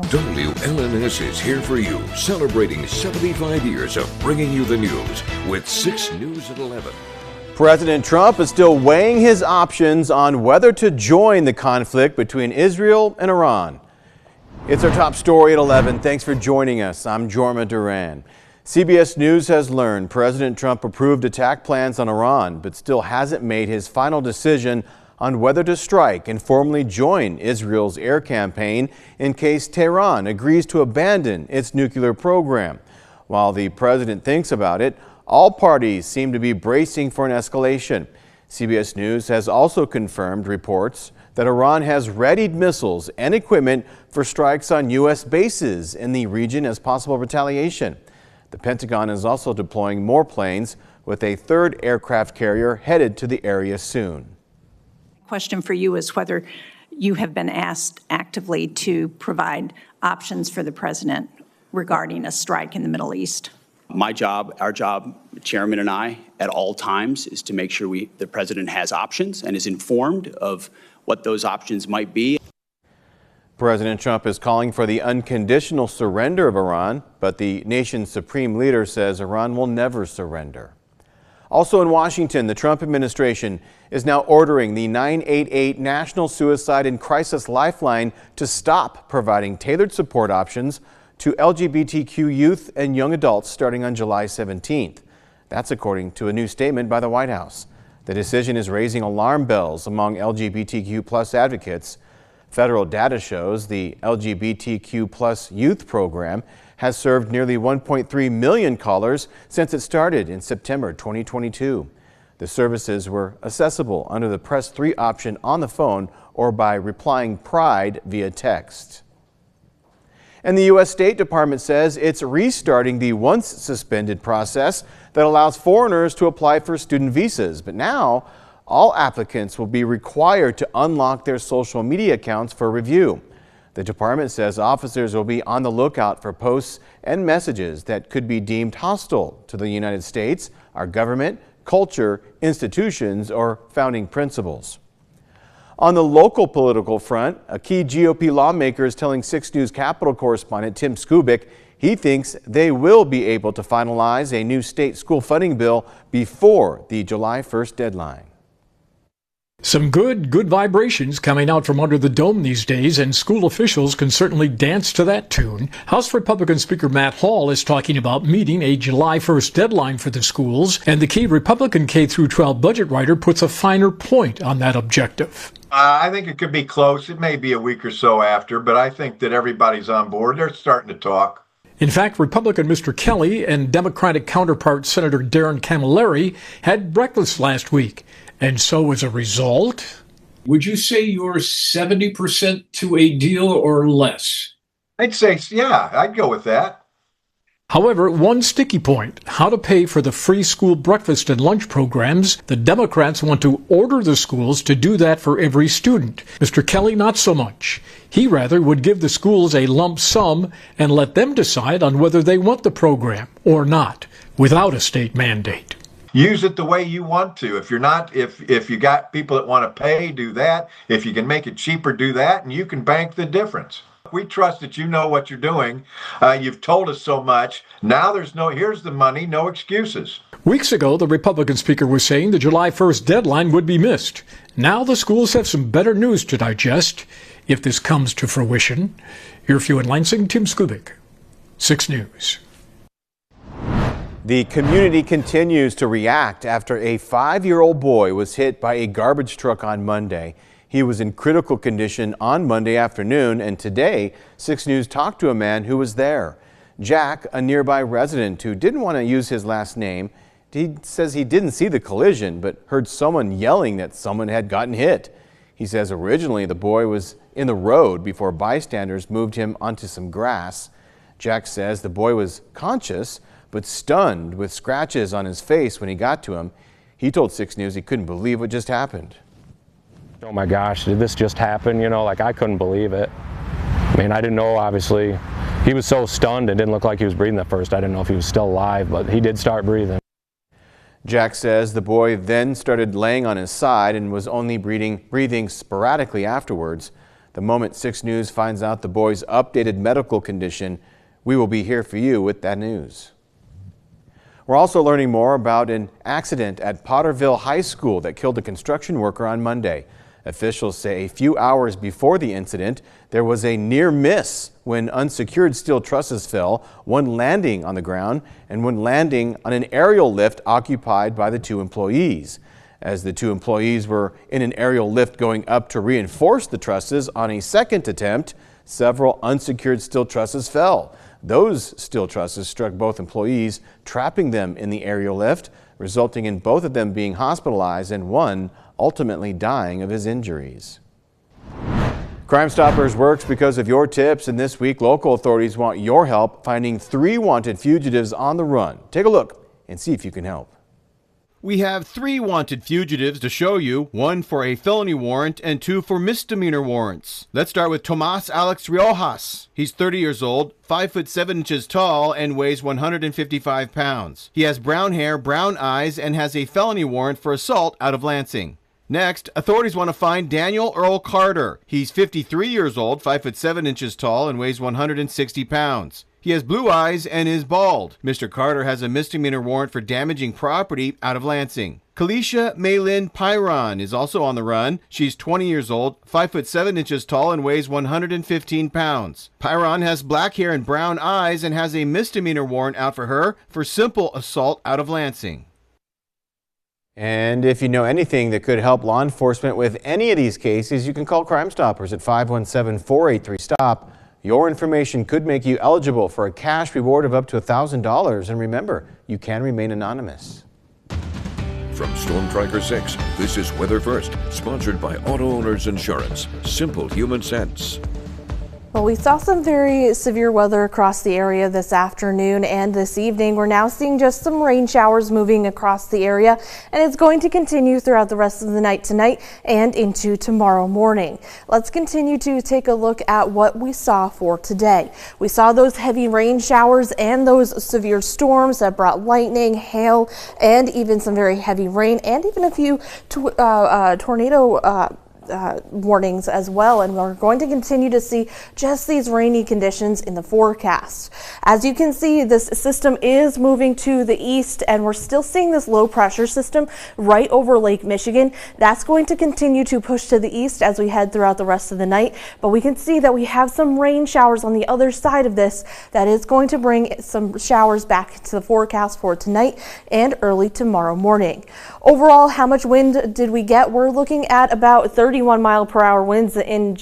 WLNS is here for you, celebrating 75 years of bringing you the news with 6 News at 11. President Trump is still weighing his options on whether to join the conflict between Israel and Iran. It's our top story at 11. Thanks for joining us. I'm Jorma Duran. CBS News has learned President Trump approved attack plans on Iran, but still hasn't made his final decision on whether to strike and formally join Israel's air campaign in case Tehran agrees to abandon its nuclear program. While the president thinks about it, all parties seem to be bracing for an escalation. CBS News has also confirmed reports that Iran has readied missiles and equipment for strikes on U.S. bases in the region as possible retaliation. The Pentagon is also deploying more planes, with a third aircraft carrier headed to the area soon. Question for you is whether you have been asked actively to provide options for the president regarding a strike in the Middle East. My job, our job, Chairman and I, at all times is to make sure the president has options and is informed of what those options might be. President Trump is calling for the unconditional surrender of Iran, but the nation's supreme leader says Iran will never surrender. Also in Washington, the Trump administration is now ordering the 988 National Suicide and Crisis Lifeline to stop providing tailored support options to LGBTQ youth and young adults starting on July 17th. That's according to a new statement by the White House. The decision is raising alarm bells among LGBTQ+ advocates. Federal data shows the LGBTQ+ youth program has served nearly 1.3 million callers since it started in September 2022. The services were accessible under the Press 3 option on the phone or by replying PRIDE via text. And the U.S. State Department says it's restarting the once suspended process that allows foreigners to apply for student visas. But now, all applicants will be required to unlock their social media accounts for review. The department says officers will be on the lookout for posts and messages that could be deemed hostile to the United States, our government, culture, institutions, or founding principles. On the local political front, a key GOP lawmaker is telling 6 News Capitol correspondent Tim Skubic he thinks they will be able to finalize a new state school funding bill before the July 1st deadline. Some good vibrations coming out from under the dome these days, and school officials can certainly dance to that tune. House Republican Speaker Matt Hall is talking about meeting a July 1st deadline for the schools, and the key Republican K-12 budget writer puts a finer point on that objective. I think it could be close. It may be a week or so after, but I think that everybody's on board. They're starting to talk. In fact, Republican Mr. Kelly and Democratic counterpart Senator Darren Camilleri had breakfast last week. And so as a result, would you say you're 70% to a deal or less? I'd say, yeah, I'd go with that. However, one sticky point, how to pay for the free school breakfast and lunch programs. The Democrats want to order the schools to do that for every student. Mr. Kelly, not so much. He rather would give the schools a lump sum and let them decide on whether they want the program or not, without a state mandate. Use it the way you want to. If you're not, if you got people that want to pay, do that. If you can make it cheaper, do that, and you can bank the difference. We trust that you know what you're doing. You've told us so much. Now here's the money, no excuses. Weeks ago, the Republican speaker was saying the July 1st deadline would be missed. Now the schools have some better news to digest if this comes to fruition. Here for you in Lansing, Tim Skubic, 6 News. The community continues to react after a 5-year-old boy was hit by a garbage truck on Monday. He was in critical condition on Monday afternoon, and today 6 News talked to a man who was there. Jack, a nearby resident who didn't want to use his last name, he says he didn't see the collision but heard someone yelling that someone had gotten hit. He says originally the boy was in the road before bystanders moved him onto some grass. Jack says the boy was conscious but stunned with scratches on his face when he got to him. He told 6 News he couldn't believe what just happened. Oh my gosh, did this just happen? You know, like I couldn't believe it. I mean, I didn't know, obviously. He was so stunned, it didn't look like he was breathing at first. I didn't know if he was still alive, but he did start breathing. Jack says the boy then started laying on his side and was only breathing sporadically afterwards. The moment 6 News finds out the boy's updated medical condition, we will be here for you with that news. We're also learning more about an accident at Potterville High School that killed a construction worker on Monday. Officials say a few hours before the incident, there was a near miss when unsecured steel trusses fell, one landing on the ground and one landing on an aerial lift occupied by the 2 employees. As the 2 employees were in an aerial lift going up to reinforce the trusses on a second attempt, several unsecured steel trusses fell. Those steel trusses struck both employees, trapping them in the aerial lift, resulting in both of them being hospitalized and one ultimately dying of his injuries. Crime Stoppers works because of your tips, and this week local authorities want your help finding 3 wanted fugitives on the run. Take a look and see if you can help. We have 3 wanted fugitives to show you, 1 for a felony warrant and 2 for misdemeanor warrants. Let's start with Tomas Alex Riojas. He's 30 years old, 5 foot 7 inches tall, and weighs 155 pounds. He has brown hair, brown eyes, and has a felony warrant for assault out of Lansing. Next, authorities want to find Daniel Earl Carter. He's 53 years old, 5 foot 7 inches tall, and weighs 160 pounds. He has blue eyes and is bald. Mr. Carter has a misdemeanor warrant for damaging property out of Lansing. Kalisha Maylin Pyron is also on the run. She's 20 years old, 5 foot 7 inches tall, and weighs 115 pounds. Pyron has black hair and brown eyes and has a misdemeanor warrant out for her for simple assault out of Lansing. And if you know anything that could help law enforcement with any of these cases, you can call Crime Stoppers at 517-483-STOP. Your information could make you eligible for a cash reward of up to $1,000. And remember, you can remain anonymous. From Storm Tracker 6, this is Weather First, sponsored by Auto Owners Insurance. Simple human sense. Well, we saw some very severe weather across the area this afternoon and this evening. We're now seeing just some rain showers moving across the area, and it's going to continue throughout the rest of the night tonight and into tomorrow morning. Let's continue to take a look at what we saw for today. We saw those heavy rain showers and those severe storms that brought lightning, hail, and even some very heavy rain, and even a few tornado warnings as well, and we're going to continue to see just these rainy conditions in the forecast. As you can see, this system is moving to the east, and we're still seeing this low pressure system right over Lake Michigan. That's going to continue to push to the east as we head throughout the rest of the night, but we can see that we have some rain showers on the other side of this that is going to bring some showers back to the forecast for tonight and early tomorrow morning. Overall, how much wind did we get? We're looking at about 31-mile-per-hour winds in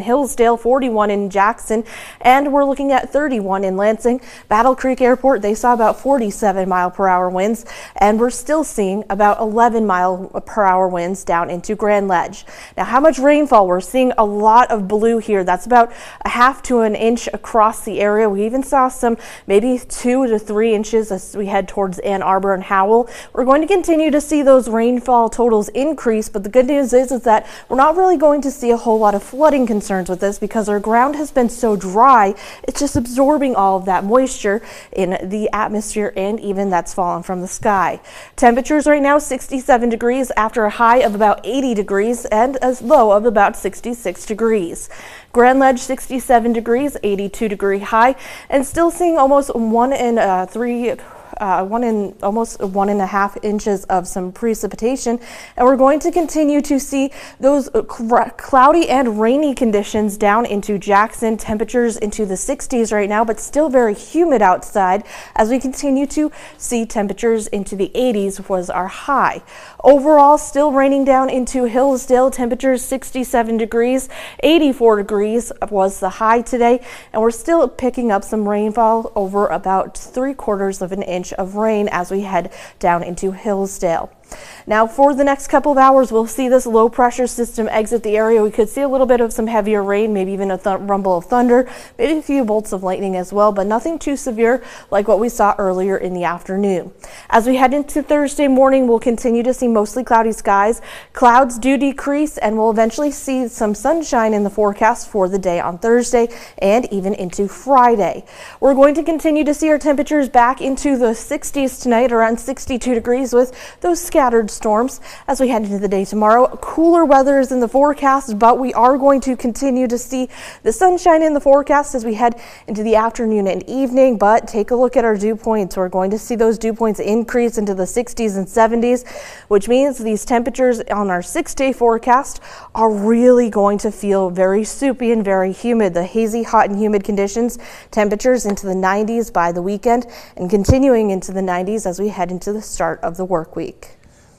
Hillsdale, 41 in Jackson, and we're looking at 31 in Lansing. Battle Creek Airport, they saw about 47-mile-per-hour winds, and we're still seeing about 11-mile-per-hour winds down into Grand Ledge. Now, how much rainfall? We're seeing a lot of blue here. That's about a half to an inch across the area. We even saw some maybe 2 to 3 inches as we head towards Ann Arbor and Howell. We're going to continue to see those rainfall totals increase, but the good news is that we're not really going to see a whole lot of flooding concerns with this because our ground has been so dry. It's just absorbing all of that moisture in the atmosphere, and even that's fallen from the sky. Temperatures right now 67 degrees after a high of about 80 degrees and a low of about 66 degrees. Grand Ledge 67 degrees, 82 degree high, and still seeing almost almost 1.5 inches of some precipitation, and we're going to continue to see those cloudy and rainy conditions down into Jackson. Temperatures into the 60s right now, but still very humid outside as we continue to see temperatures into the 80s was our high. Overall, still raining down into Hillsdale. Temperatures 67 degrees, 84 degrees was the high today, and we're still picking up some rainfall over about 3/4 of an inch of rain as we head down into Hillsdale. Now, for the next couple of hours, we'll see this low pressure system exit the area. We could see a little bit of some heavier rain, maybe even a rumble of thunder, maybe a few bolts of lightning as well, but nothing too severe like what we saw earlier in the afternoon. As we head into Thursday morning, we'll continue to see mostly cloudy skies. Clouds do decrease, and we'll eventually see some sunshine in the forecast for the day on Thursday and even into Friday. We're going to continue to see our temperatures back into the 60s tonight, around 62 degrees, with those scattered storms as we head into the day tomorrow. Cooler weather is in the forecast, but we are going to continue to see the sunshine in the forecast as we head into the afternoon and evening. But take a look at our dew points. We're going to see those dew points increase into the 60s and 70s, which means these temperatures on our 6-day forecast are really going to feel very soupy and very humid. The hazy, hot and humid conditions, temperatures into the 90s by the weekend and continuing into the 90s as we head into the start of the work week.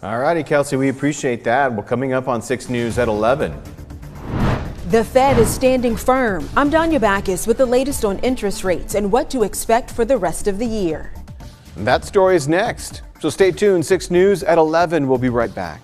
All righty, Kelsey, we appreciate that. Well, coming up on 6 News at 11. The Fed is standing firm. I'm Danya Backus with the latest on interest rates and what to expect for the rest of the year. That story is next. So stay tuned. 6 News at 11. We'll be right back.